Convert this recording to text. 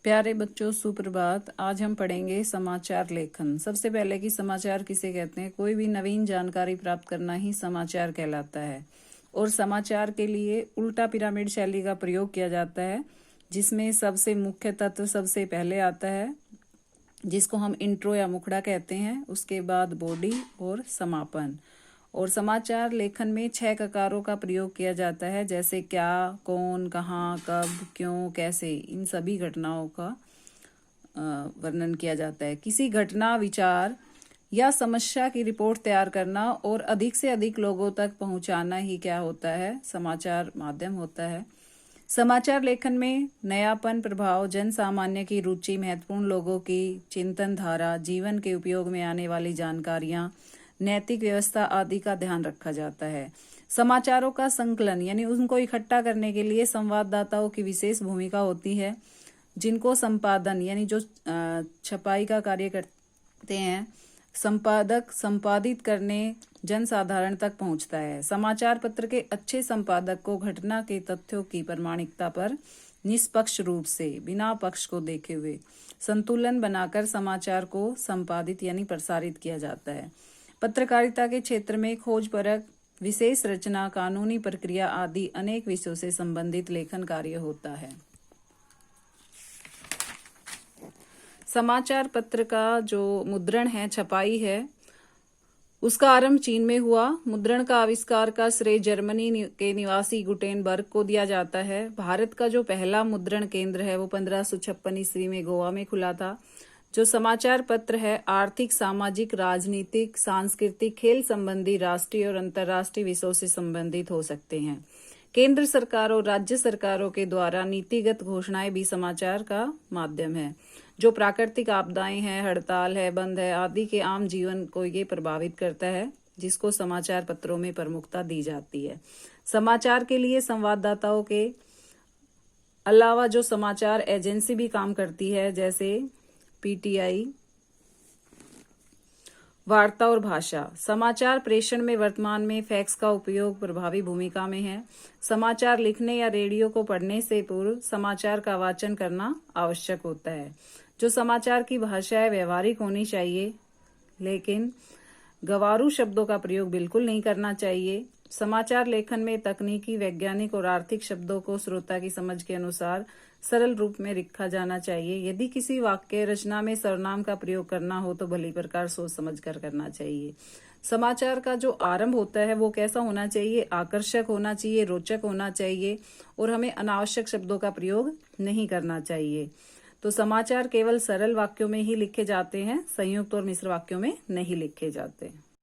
प्यारे बच्चों, सुप्रभात। आज हम पढ़ेंगे समाचार लेखन। सबसे पहले कि समाचार किसे कहते हैं। कोई भी नवीन जानकारी प्राप्त करना ही समाचार कहलाता है। और समाचार के लिए उल्टा पिरामिड शैली का प्रयोग किया जाता है, जिसमें सबसे मुख्य तत्व सबसे पहले आता है, जिसको हम इंट्रो या मुखड़ा कहते हैं। उसके बाद बॉडी और समापन। और समाचार लेखन में 6 ककारों का प्रयोग किया जाता है, जैसे क्या, कौन, कहाँ, कब, क्यों, कैसे। इन सभी घटनाओं का वर्णन किया जाता है। किसी घटना, विचार या समस्या की रिपोर्ट तैयार करना और अधिक से अधिक लोगों तक पहुंचाना ही क्या होता है, समाचार माध्यम होता है। समाचार लेखन में नयापन, प्रभाव, जन सामान्य की रुचि, महत्वपूर्ण लोगों की चिंतन धारा, जीवन के उपयोग में आने वाली जानकारियां, नैतिक व्यवस्था आदि का ध्यान रखा जाता है। समाचारों का संकलन यानी उनको इकट्ठा करने के लिए संवाददाताओं की विशेष भूमिका होती है, जिनको संपादन यानी जो छपाई का कार्य करते हैं, संपादक संपादित करने जनसाधारण तक पहुंचता है। समाचार पत्र के अच्छे संपादक को घटना के तथ्यों की प्रामाणिकता पर निष्पक्ष रूप से, बिना पक्ष को देखे हुए, संतुलन बनाकर समाचार को संपादित यानी प्रसारित किया जाता है। पत्रकारिता के क्षेत्र में खोज परख, विशेष रचना, कानूनी प्रक्रिया आदि अनेक विषयों से संबंधित लेखन कार्य होता है। समाचार पत्र का जो मुद्रण है, छपाई है, उसका आरंभ चीन में हुआ। मुद्रण का आविष्कार का श्रेय जर्मनी के निवासी गुटेनबर्ग को दिया जाता है। भारत का जो पहला मुद्रण केंद्र है वो 1556 ईस्वी में गोवा में खुला था। जो समाचार पत्र है आर्थिक, सामाजिक, राजनीतिक, सांस्कृतिक, खेल संबंधी, राष्ट्रीय और अंतर्राष्ट्रीय विषयों से संबंधित हो सकते हैं। केंद्र सरकार और राज्य सरकारों के द्वारा नीतिगत घोषणाएं भी समाचार का माध्यम है। जो प्राकृतिक आपदाएं हैं, हड़ताल है, बंद है आदि के आम जीवन को ये प्रभावित करता है, जिसको समाचार पत्रों में प्रमुखता दी जाती है। समाचार के लिए संवाददाताओं के अलावा जो समाचार एजेंसी भी काम करती है, जैसे पीटीआई, वार्ता और भाषा। समाचार प्रेषण में वर्तमान में फैक्स का उपयोग प्रभावी भूमिका में है। समाचार लिखने या रेडियो को पढ़ने से पूर्व समाचार का वाचन करना आवश्यक होता है। जो समाचार की भाषा है व्यवहारिक होनी चाहिए, लेकिन गवारू शब्दों का प्रयोग बिल्कुल नहीं करना चाहिए। समाचार लेखन में तकनीकी, वैज्ञानिक और आर्थिक शब्दों को श्रोता की समझ के अनुसार सरल रूप में लिखा जाना चाहिए। यदि किसी वाक्य रचना में सर्वनाम का प्रयोग करना हो तो भली प्रकार सोच समझ कर करना चाहिए। समाचार का जो आरंभ होता है वो कैसा होना चाहिए, आकर्षक होना चाहिए, रोचक होना चाहिए और हमें अनावश्यक शब्दों का प्रयोग नहीं करना चाहिए। तो समाचार केवल सरल वाक्यों में ही लिखे जाते हैं, संयुक्त और मिश्र वाक्यों में नहीं लिखे जाते।